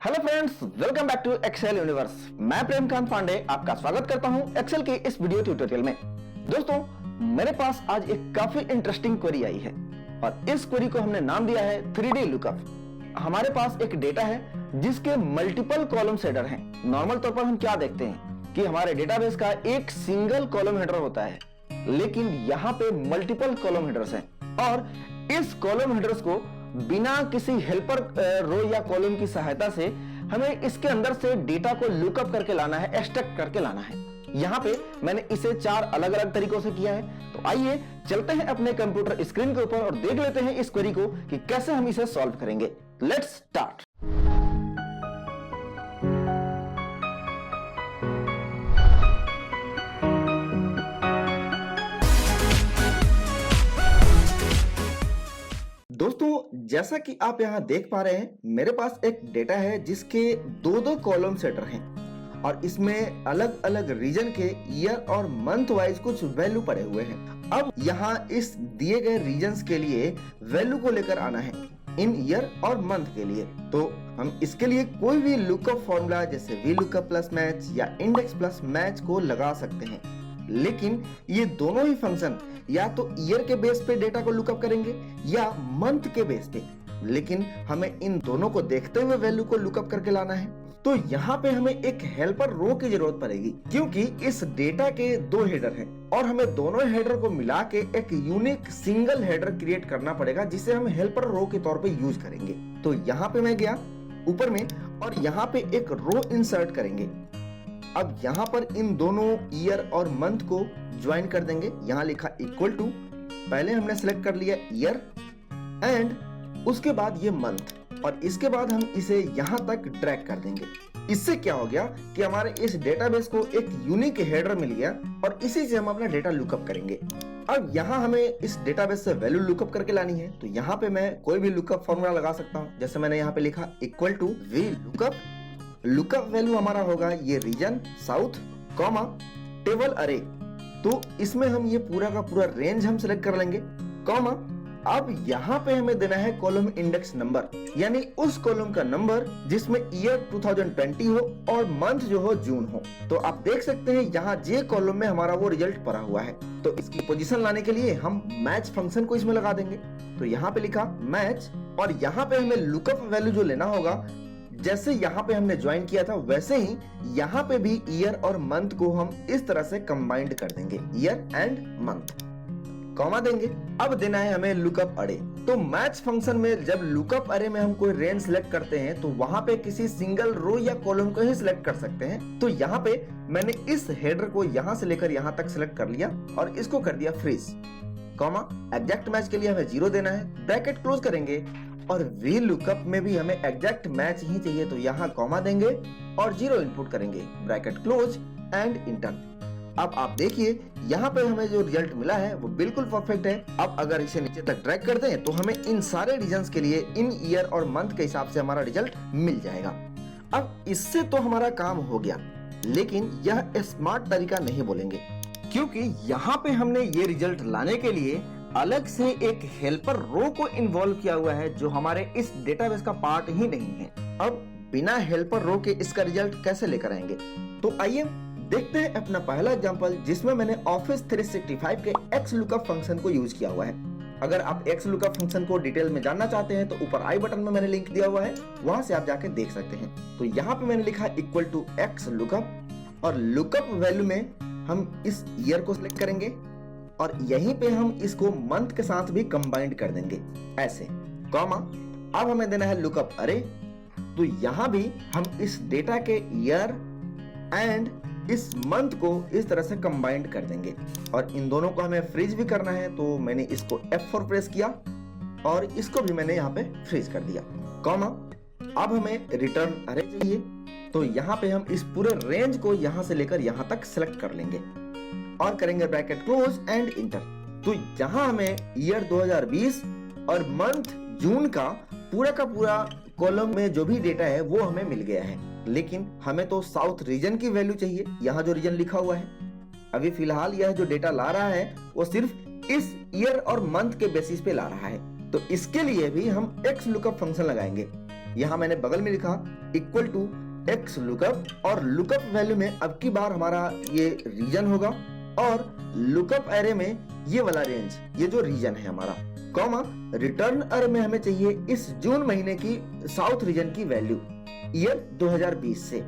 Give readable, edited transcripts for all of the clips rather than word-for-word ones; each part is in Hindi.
Hello friends, welcome back to Excel Universe. मैं प्रेमकांत पांडे आपका स्वागत करता हूं एक्सेल के इस वीडियो ट्यूटोरियल में। दोस्तों, मेरे पास आज एक काफी इंटरेस्टिंग क्वेरी आई है और इस क्वेरी को हमने नाम दिया है 3D लुकअप। हमारे पास एक डेटा है जिसके मल्टीपल कॉलम हेडर हैं। नॉर्मल तौर पर हम क्या देखते हैं कि हमारे डेटाबेस का एक सिंगल कॉलम हेडर होता है, लेकिन यहाँ पे मल्टीपल कॉलम हेडर्स हैं और इस कॉलम हेडर्स को बिना किसी हेल्पर रो या कॉलम की सहायता से हमें इसके अंदर से डेटा को लुकअप करके लाना है, एक्सट्रैक्ट करके लाना है। यहाँ पे मैंने इसे 4 अलग अलग तरीकों से किया है। तो आइए चलते हैं अपने कंप्यूटर स्क्रीन के ऊपर और देख लेते हैं इस क्वेरी को कि कैसे हम इसे सॉल्व करेंगे। Let's start. दोस्तों, जैसा कि आप यहाँ देख पा रहे हैं, मेरे पास एक डेटा है जिसके दो कॉलम सेटर हैं और इसमें अलग अलग रीजन के ईयर और मंथ वाइज कुछ वैल्यू पड़े हुए हैं। अब यहाँ इस दिए गए रीजन्स के लिए वैल्यू को लेकर आना है इन ईयर और मंथ के लिए। तो हम इसके लिए कोई भी लुकअप फॉर्मूला जैसे वी लुकअप प्लस मैच या इंडेक्स प्लस मैच को लगा सकते हैं, लेकिन ये दोनों ही फंक्शन या तो ईयर के बेस पे डेटा को लुकअप करेंगे या मंथ के बेस पे, लेकिन हमें इन दोनों को देखते हुए वैल्यू को लुकअप करके लाना है। तो यहाँ पे हमें एक हेल्पर रो की जरूरत पड़ेगी, क्योंकि इस डेटा के 2 हेडर हैं और हमें दोनों हेडर को मिला के एक यूनिक सिंगल हेडर क्रिएट करना पड़ेगा जिसे हम हेल्पर रो के तौर पे यूज करेंगे। तो यहाँ पे मैं गया ऊपर में और यहाँ पे एक रो इंसर्ट करेंगे। अब यहाँ पर इन दोनों ईयर और मंथ को ज्वाइन कर देंगे। यहाँ लिखा इक्वल टू, पहले हमने सिलेक्ट कर लिया ईयर एंड उसके बाद ये मंथ, और इसके बाद हम इसे यहाँ तक ड्रैग कर देंगे। इससे क्या हो गया कि हमारे इस डेटाबेस को एक यूनिक हेडर मिल गया और इसी से हम अपना डेटा लुकअप करेंगे। अब यहाँ हमें इस डेटाबेस से वैल्यू लुकअप करके लानी है। तो यहाँ पे मैं कोई भी लुकअप फॉर्मूला लगा सकता हूँ। जैसे मैंने यहाँ पे लिखा equal to V lookup value हमारा होगा ये रीजन साउथ कॉमा टेबल अरे। तो इसमें हम ये पूरा का पूरा रेंज हम सिलेक्ट कर लेंगे कॉमा। अब यहाँ पे हमें देना है कॉलम इंडेक्स नंबर, यानी उस कॉलम का नंबर जिसमें ईयर 2020 हो और मंथ जो हो जून हो। तो आप देख सकते हैं यहाँ जे कॉलम में हमारा वो रिजल्ट पड़ा हुआ है। तो इसकी पोजीशन लाने के लिए हम मैच फंक्शन को इसमें लगा देंगे। तो यहाँ पे लिखा मैच और यहाँ पे हमें लुकअप वैल्यू जो लेना होगा, जैसे यहाँ पे हमने ज्वाइन किया था वैसे ही यहाँ पे भी ईयर और मंथ को हम इस तरह से कंबाइंड कर देंगे, ईयर एंड मंथ कॉमा देंगे। अब देना है हमें लुकअप अरे। तो मैच फंक्शन में जब लुकअप अरे में हम कोई रेंज सिलेक्ट करते हैं तो वहां पे किसी सिंगल रो या कॉलम को ही सिलेक्ट कर सकते हैं। तो यहाँ पे मैंने इस हेडर को यहाँ से लेकर यहाँ तक सिलेक्ट कर लिया और इसको कर दिया फ्रीज कॉमा। एग्जैक्ट मैच के लिए हमें 0 देना है, ब्रैकेट क्लोज करेंगे और वी लुकअप में भी हमें एग्जैक्ट मैच ही चाहिए। तो यहाँ कॉमा देंगे और 0 इनपुट करेंगे, ब्रैकेट क्लोज एंड इंटर। अब आप देखिए यहाँ पे हमें जो रिजल्ट मिला है वो बिल्कुल परफेक्ट है। अब अगर इसे नीचे तक ड्रैग कर दें तो हमें इन सारे रीजन्स के लिए इन ईयर और मंथ के हिसाब से हमारा रिजल्ट मिल जाएगा। अब इससे तो हमारा काम हो गया, लेकिन यह स्मार्ट तरीका नहीं बोलेंगे, क्योंकि यहाँ पे हमने ये रिजल्ट लाने के लिए अलग से एक हेल्पर रो को इन्वॉल्व किया हुआ है जो हमारे इस डेटाबेस का पार्ट ही नहीं है। अब बिना हेल्पर रो के इसका रिजल्ट कैसे लेकर आएंगे, तो आइए देखते हैं अपना पहला एग्जांपल जिसमें मैंने ऑफिस 365 के एक्स लुकअप फंक्शन को यूज किया हुआ है। अगर आप एक्स लुकअप फंक्शन को डिटेल में जानना चाहते हैं तो ऊपर आई बटन में मैंने लिंक दिया हुआ है, वहां से आप जाके देख सकते हैं। तो यहाँ पे मैंने लिखा इक्वल टू एक्स लुकअप और लुकअप वैल्यू में हम इस ईयर को सिलेक्ट करेंगे और यहीं पे हम इसको मंथ के साथ भी कंबाइंड कर देंगे ऐसे कॉमा। अब हमें देना है लुकअप अरे। तो यहाँ भी हम इस डेटा के ईयर एंड इस मंथ को इस तरह से कंबाइंड कर देंगे और इन दोनों को हमें फ्रीज भी करना है। तो मैंने इसको F4 प्रेस किया और इसको भी मैंने यहाँ पे फ्रीज कर दिया कॉमा। अब हमें रिटर्न अरे चाहिए, तो यहाँ पे हम इस पूरे रेंज को यहाँ से लेकर यहाँ तक सिलेक्ट कर लेंगे और करेंगे ब्रैकेट क्लोज एंड इंटर। तो यहाँ हमें ईयर 2020 और मंथ जून का पूरा कॉलम में जो भी डेटा है वो हमें मिल गया है, लेकिन हमें तो साउथ रीजन की वैल्यू चाहिए। यहाँ जो रीजन लिखा हुआ है, अभी फिलहाल यह जो डेटा ला रहा है वो सिर्फ इस ईयर और मंथ के बेसिस पे ला रहा है। तो इसके लिए भी हम एक्स लुकअप फंक्शन लगाएंगे यहाँ मैंने बगल में लिखा इक्वल टू एक्स लुकअप, और लुकअप वैल्यू में अब की बार हमारा ये रीजन होगा, और लुकअप एरे में ये वाला रेंज, ये जो रीजन है हमारा, कॉमा रिटर्न अरे में हमें चाहिए इस जून महीने की साउथ रीजन की वैल्यू ईयर 2020 से।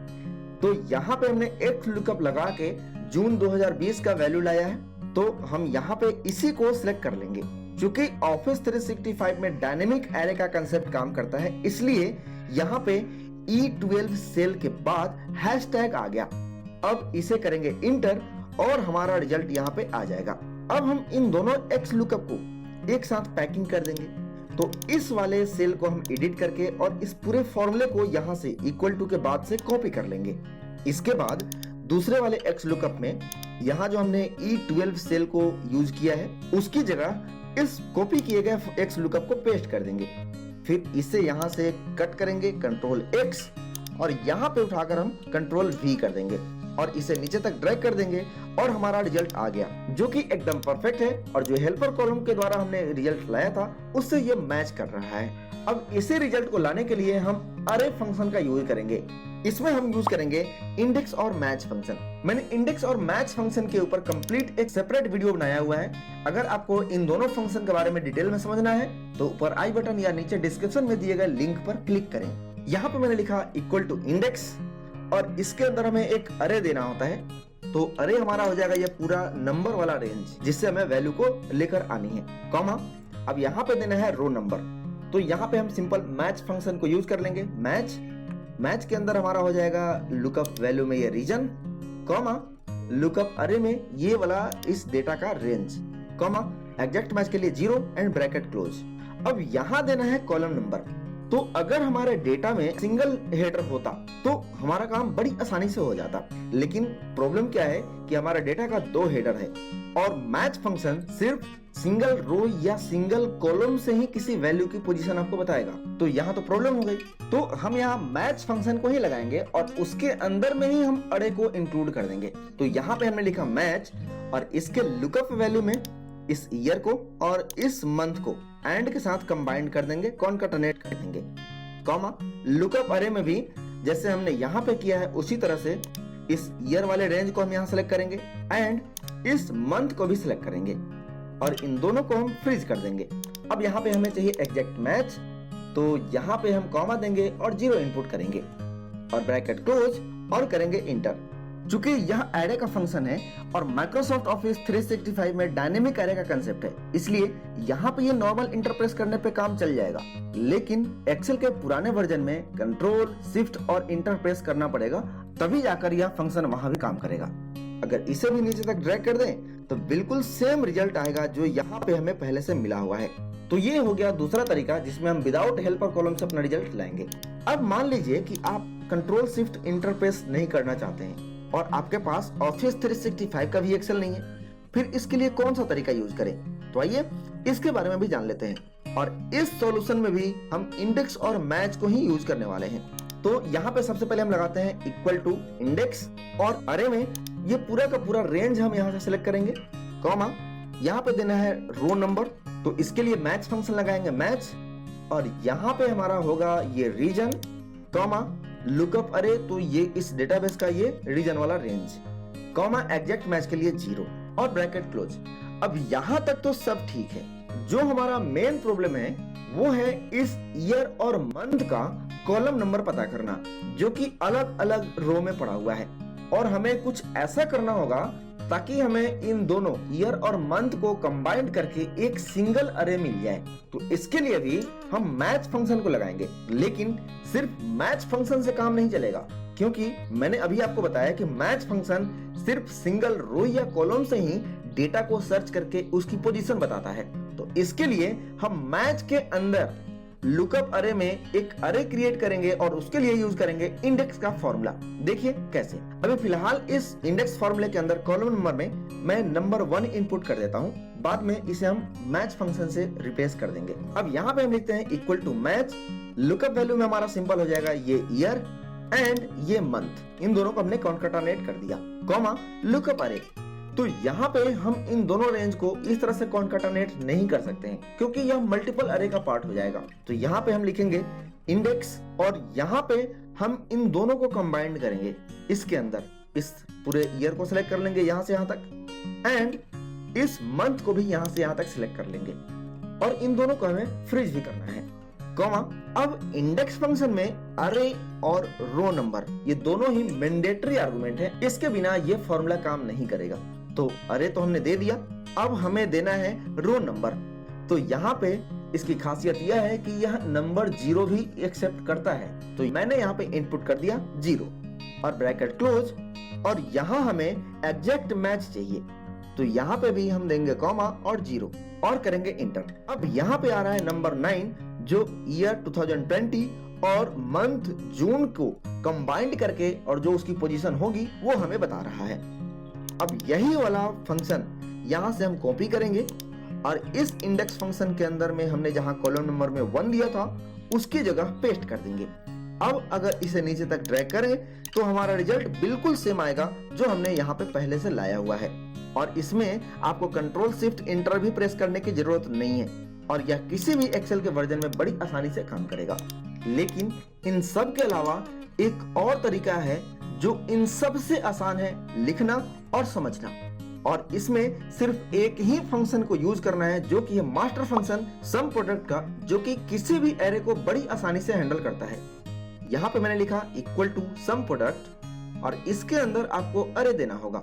तो यहाँ पे हमने एक्स लुकअप लगा के जून 2020 का वैल्यू लाया है, तो हम यहाँ पे इसी को सिलेक्ट कर लेंगे। क्योंकि ऑफिस 365 में डायनेमिक एरे का कंसेप्ट काम करता है, इसलिए यहाँ पे E12 सेल के बाद हैशटैग आ गया। अब इसे करेंगे इंटर और हमारा रिजल्ट यहाँ पे आ जाएगा। अब हम इन दोनों एक्स लुकअप को एक साथ पैकिंग कर देंगे। तो इस वाले सेल को हम एडिट करके और इस पूरे फॉर्मूले को यहाँ से इक्वल टू के बाद से कॉपी कर लेंगे। इसके बाद दूसरे वाले एक्स लुकअप में यहाँ जो हमने E12 सेल को यूज किया है उसकी जगह इस कॉपी किए गए एक्स लुकअप को पेस्ट कर देंगे। फिर इसे यहाँ से कट करेंगे कंट्रोल एक्स, और यहाँ पे उठाकर हम कंट्रोल वी कर देंगे और इसे नीचे तक ड्रैग कर देंगे और हमारा रिजल्ट आ गया, जो कि एकदम परफेक्ट है और जो हेल्पर कॉलम के द्वारा हमने रिजल्ट लाया था उससे ये मैच कर रहा है। अब इसी रिजल्ट को लाने के लिए हम अरे फंक्शन का यूज करेंगे। इसमें हम यूज करेंगे इंडेक्स और मैच फंक्शन। मैंने इंडेक्स और मैच फंक्शन के ऊपर कंप्लीट एक सेपरेट वीडियो बनाया हुआ है। अगर आपको इन दोनों फंक्शन के बारे में डिटेल में समझना है तो ऊपर आई बटन या नीचे डिस्क्रिप्शन में दिए गए लिंक पर क्लिक करें। यहाँ पे मैंने लिखा इक्वल टू इंडेक्स, और इसके अंदर हमें एक अरे देना होता है। तो अरे हमारा हो जाएगा ये पूरा नंबर वाला रेंज जिससे हमें वैल्यू को लेकर आनी है, कॉमा अब यहाँ पे देना है रो नंबर। तो यहाँ पे हम सिंपल मैच फंक्शन को यूज कर लेंगे। मैच के अंदर हमारा हो जाएगा लुकअप वैल्यू में ये रीजन, कॉमा लुकअप अरे में ये वाला इस डेटा का रेंज, कॉमा एग्जैक्ट मैच के लिए 0 एंड ब्रैकेट क्लोज। अब यहाँ देना है कॉलम नंबर। तो अगर हमारे डेटा में सिंगल हेडर होता तो हमारा काम बड़ी आसानी से हो जाता, लेकिन प्रॉब्लम क्या है कि हमारे डेटा का 2 हेडर है और मैच फंक्शन सिर्फ सिंगल रो या सिंगल कॉलम से ही किसी वैल्यू की पोजीशन आपको बताएगा। तो यहाँ तो प्रॉब्लम हो गई। तो हम यहाँ मैच फंक्शन को ही लगाएंगे और उसके अंदर में ही हम अरे को इंक्लूड कर देंगे। तो यहाँ पे हमने लिखा मैच, और इसके लुकअप वैल्यू में इस ईयर को और इस मंथ को एंड के साथ कंबाइन कर देंगे, कॉनकैटिनेट कर देंगे, कॉमा लुकअप अरे में भी जैसे हमने यहाँ पे किया है उसी तरह से इस ईयर वाले रेंज को हम यहाँ सेलेक्ट करेंगे एंड इस मंथ को भी सिलेक्ट करेंगे और इन दोनों को हम फ्रीज कर देंगे। अब यहाँ पे हमें चाहिए एग्जैक्ट मैच, तो यहाँ पे हम कॉमा देंगे और 0 इनपुट करेंगे और ब्रैकेट क्लोज और करेंगे इंटर। चूंकि यह एरे का फंक्शन है और माइक्रोसॉफ्ट ऑफिस 365 में डायनेमिक एरे का कंसेप्ट है, इसलिए यहाँ पे ये नॉर्मल इंटरप्रेस करने पे काम चल जाएगा। लेकिन एक्सेल के पुराने वर्जन में कंट्रोल शिफ्ट और इंटरप्रेस करना पड़ेगा, तभी जाकर यह फंक्शन वहां भी काम करेगा। अगर इसे भी नीचे तक ड्रैग कर दें तो बिल्कुल सेम रिजल्ट आएगा जो यहाँ पे हमें पहले से मिला हुआ है। तो ये हो गया दूसरा तरीका जिसमें हम विदाउट हेल्पर कॉलम से अपना रिजल्ट लाएंगे। अब मान लीजिए कि आप कंट्रोल शिफ्ट इंटरप्रेस नहीं करना चाहते हैं और आपके पास ऑफिस 365 का भी एक्सेल नहीं है, फिर इसके लिए कौन सा तरीका यूज करें? तो आइए इसके बारे में भी जान लेते हैं। और इस सॉल्यूशन में भी हम इंडेक्स और मैच को ही यूज करने वाले हैं। तो यहाँ पे सबसे पहले हम लगाते हैं इक्वल टू इंडेक्स, और अरे में ये पूरा का पूरा रेंज हम यहाँ से सिलेक्ट करेंगे, कॉमा यहाँ पे देना है रो नंबर, तो इसके लिए मैच फंक्शन लगाएंगे मैच, और यहाँ पे हमारा होगा ये रीजन, कॉमा लुकअप अरे, तो ये इस डेटाबेस का ये रीजन वाला रेंज, कॉमा एग्जैक्ट मैच के लिए 0 और ब्रैकेट क्लोज। अब यहाँ तक तो सब ठीक है। जो हमारा मेन प्रॉब्लम है वो है इस ईयर और मंथ का कॉलम नंबर पता करना, जो कि अलग अलग रो में पड़ा हुआ है, और हमें कुछ ऐसा करना होगा ताकि हमें इन दोनों ईयर और मंथ को कंबाइन करके एक सिंगल अरे मिल जाए। तो इसके लिए भी हम मैच फंक्शन को लगाएंगे, लेकिन सिर्फ मैच फंक्शन से काम नहीं चलेगा, क्योंकि मैंने अभी आपको बताया कि मैच फंक्शन सिर्फ सिंगल रो या कॉलम से ही डेटा को सर्च करके उसकी पोजीशन बताता है। तो इसके लिए हम मैच के अंदर लुकअप अरे में एक अरे क्रिएट करेंगे और उसके लिए यूज करेंगे इंडेक्स का फॉर्मूला। देखिए कैसे। अभी फिलहाल इस इंडेक्स फॉर्मूले के अंदर कॉलम नंबर में मैं नंबर 1 इनपुट कर देता हूं, बाद में इसे हम मैच फंक्शन से रिप्लेस कर देंगे। अब यहाँ पे हम लिखते हैं equal to match, lookup value में हमारा सिंपल हो जाएगा ये ईयर एंड ये मंथ, इन दोनों को हमने कॉनकैटिनेट कर दिया, कॉमा लुकअप अरे। तो यहाँ पे हम इन दोनों रेंज को इस तरह से कॉनकैटिनेट नहीं कर सकते हैं, क्योंकि यह मल्टीपल अरे का पार्ट हो जाएगा। तो यहाँ पे हम लिखेंगे इंडेक्स, और यहाँ पे हम इन दोनों को कंबाइंड करेंगे। इसके अंदर इस पूरे ईयर को सिलेक्ट कर लेंगे यहाँ से यहाँ तक, एंड इस मंथ को भी यहाँ से यहाँ तक सिलेक्ट कर लेंगे, और इन दोनों को हमें फ्रीज भी करना है, कॉमा। अब इंडेक्स फंक्शन में अरे और रो नंबर ये दोनों ही मैंडेटरी आर्गुमेंट है, इसके बिना ये फॉर्मूला काम नहीं करेगा। तो अरे तो हमने दे दिया, अब हमें देना है रो नंबर। तो यहाँ पे इसकी खासियत यह है कि यह नंबर 0 भी एक्सेप्ट करता है। तो मैंने यहाँ पे इनपुट कर दिया 0 और ब्रैकेट क्लोज, और यहाँ हमें एग्जैक्ट मैच चाहिए, तो यहाँ पे भी हम देंगे कॉमा और 0 और करेंगे इंटर। अब यहाँ पे आ रहा है नंबर 9 जो ईयर 2020 और मंथ जून को कंबाइंड करके और जो उसकी पोजीशन होगी वो हमें बता रहा है। अब यही वाला फंक्शन यहाँ से हम कॉपी करेंगे और इस इंडेक्स फंक्शन के अंदर में हमने जहां कॉलम नंबर में 1 दिया था उसकी जगह पेस्ट कर देंगे। अब अगर इसे नीचे तक ड्रैग करें तो हमारा रिजल्ट बिल्कुल सेम आएगा जो हमने यहाँ पे पहले से लाया हुआ है, और इसमें आपको कंट्रोल शिफ्ट इंटर भी प्रेस करने की जरूरत नहीं है, और यह किसी भी एक्सेल के वर्जन में बड़ी आसानी से काम करेगा। लेकिन इन सब के अलावा एक और तरीका है जो इन सब से आसान है लिखना और समझना, और इसमें सिर्फ एक ही फंक्शन को यूज करना है जो कि है मास्टर फंक्शन सम प्रोडक्ट का, जो कि किसी भी एरे को बड़ी आसानी से हैंडल करता है। यहाँ पे मैंने लिखा इक्वल टू सम प्रोडक्ट और इसके अंदर आपको अरे देना होगा।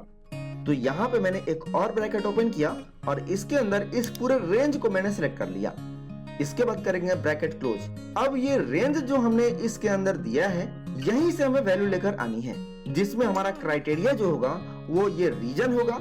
तो यहाँ पे मैंने एक और ब्रैकेट ओपन किया और इसके अंदर इस पूरे रेंज को मैंने सिलेक्ट कर लिया। इसके बाद करेंगे ब्रैकेट क्लोज। अब ये रेंज जो हमने इसके अंदर दिया है यहीं से हमें वैल्यू लेकर आनी है, जिसमें हमारा क्राइटेरिया जो होगा वो ये रीजन होगा,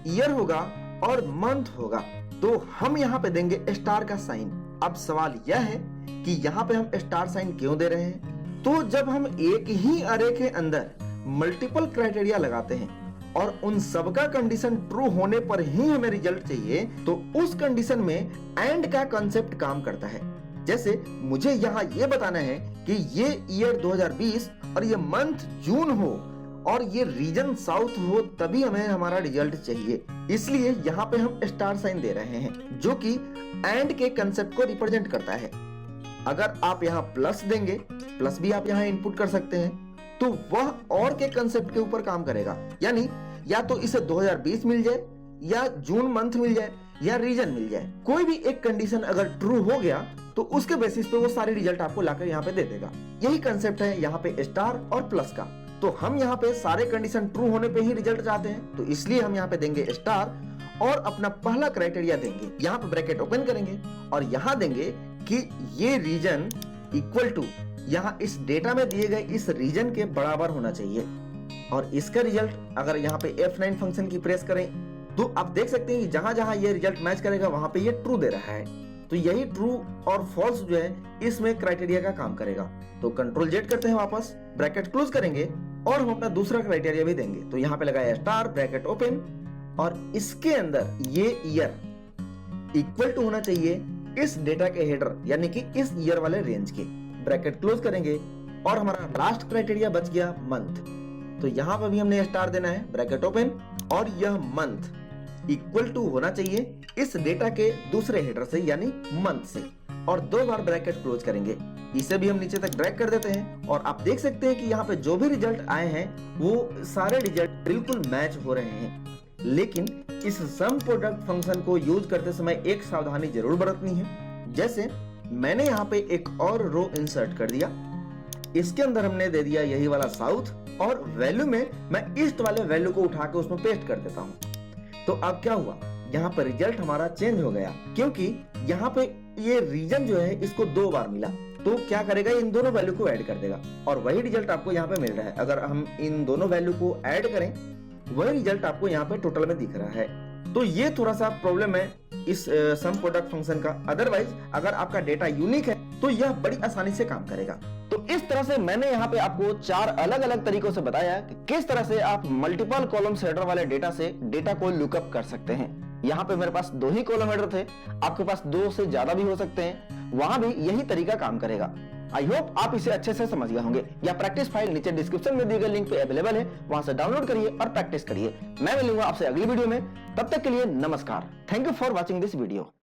ईयर होगा और मंथ होगा। तो हम यहाँ पे देंगे स्टार का साइन। अब सवाल यह है कि यहाँ पे हम स्टार साइन क्यों दे रहे हैं? तो जब हम एक ही अरे के अंदर मल्टीपल क्राइटेरिया लगाते हैं और उन सबका कंडीशन ट्रू होने पर ही हमें रिजल्ट चाहिए, तो उस कंडीशन में एंड का कंसेप्ट काम करता है। जैसे मुझे यहाँ ये बताना है कि ये ईयर 2020 और ये मंथ जून हो और ये रीजन साउथ हो, तभी हमें हमारा रिजल्ट चाहिए। इसलिए यहाँ पे हम स्टार साइन दे रहे हैं जो कि एंड के कंसेप्ट को रिप्रेजेंट करता है। अगर आप यहाँ प्लस देंगे, प्लस भी आप यहाँ इनपुट कर सकते हैं, तो वह और के कंसेप्ट के ऊपर काम करेगा। यानी या तो इसे 2020 मिल जाए या जून मंथ मिल जाए या रीजन मिल जाए, कोई भी एक कंडीशन अगर ट्रू हो गया तो उसके बेसिस पे वो सारे रिजल्ट आपको लाकर यहाँ पे दे देगा। यही कंसेप्ट है यहाँ पे स्टार और प्लस का। तो हम यहाँ पे सारे कंडीशन ट्रू होने पे ही रिजल्ट चाहते हैं, तो इसलिए हम यहाँ पे देंगे स्टार और अपना पहला क्राइटेरिया देंगे। यहाँ पे ब्रैकेट ओपन करेंगे और यहाँ देंगे कि ये रीजन इक्वल टू यहाँ इस डेटा में दिए गए इस रीजन के बराबर होना चाहिए। और इसका रिजल्ट अगर यहाँ पे F9 फंक्शन की प्रेस करें तो आप देख सकते हैं कि जहां जहां ये रिजल्ट मैच करेगा वहां पे ये ट्रू दे रहा है। तो यही ट्रू और फॉल्स जो है इसमें क्राइटेरिया का काम करेगा। तो कंट्रोल जेड करते हैं, वापस ब्रैकेट क्लोज करेंगे और हम अपना दूसरा क्राइटेरिया भी देंगे। तो यहाँ पे लगाया स्टार, ब्रैकेट ओपन, और इसके अंदर ये ईयर इक्वल टू होना चाहिए इस डेटा के हेडर यानी कि इस ईयर वाले रेंज के। ब्रैकेट क्लोज करेंगे और हमारा लास्ट क्राइटेरिया बच गया मंथ। तो यहाँ पर भी हमने स्टार देना है, ब्रैकेट ओपन, और यह मंथ इक्वल टू होना चाहिए इस डेटा के दूसरे हेडर से यानी मंथ से, और 2 बार ब्रैकेट क्लोज करेंगे। इसे भी हम नीचे तक ड्रैग कर देते हैं और आप देख सकते हैं कि यहाँ पे जो भी रिजल्ट आए हैं वो सारे रिजल्ट बिल्कुल मैच हो रहे हैं। लेकिन इस सम प्रोडक्ट फंक्शन को यूज करते समय एक सावधानी जरूर बरतनी है। जैसे मैंने यहाँ पे एक और रो इंसर्ट कर दिया, इसके अंदर हमने दे दिया यही वाला साउथ, और वैल्यू में मैं ईस्ट वाले वैल्यू को उठा के उसमें पेस्ट कर देता हूँ। तो अब क्या हुआ, यहाँ पर रिजल्ट हमारा चेंज हो गया क्योंकि यहाँ पे ये रीजन जो है इसको 2 बार मिला। तो क्या करेगा, इन दोनों वैल्यू को ऐड कर देगा और वही रिजल्ट आपको यहाँ पे मिल रहा है। अगर हम इन दोनों वैल्यू को ऐड करें वही रिजल्ट आपको यहाँ पे टोटल में दिख रहा है। तो ये थोड़ा सा प्रॉब्लम है इस सम प्रोडक्ट फंक्शन का। अदरवाइज अगर आपका डेटा यूनिक है तो यह बड़ी आसानी से काम करेगा। तो इस तरह से मैंने यहाँ पे आपको 4 अलग अलग तरीकों से बताया कि किस तरह से आप मल्टीपल कॉलम हेडर वाले डेटा से डेटा को लुकअप कर सकते हैं। यहाँ पे मेरे पास 2 ही कॉलम हेडर थे, आपके पास 2 से ज्यादा भी हो सकते हैं, वहां भी यही तरीका काम करेगा। आई होप आप इसे अच्छे से समझ गए होंगे। या प्रैक्टिस फाइल नीचे डिस्क्रिप्शन में दिए गए लिंक पे अवेलेबल है, वहां से डाउनलोड करिए और प्रैक्टिस करिए। मैं मिलूंगा आपसे अगली वीडियो में, तब तक के लिए नमस्कार। Thank you for watching this video.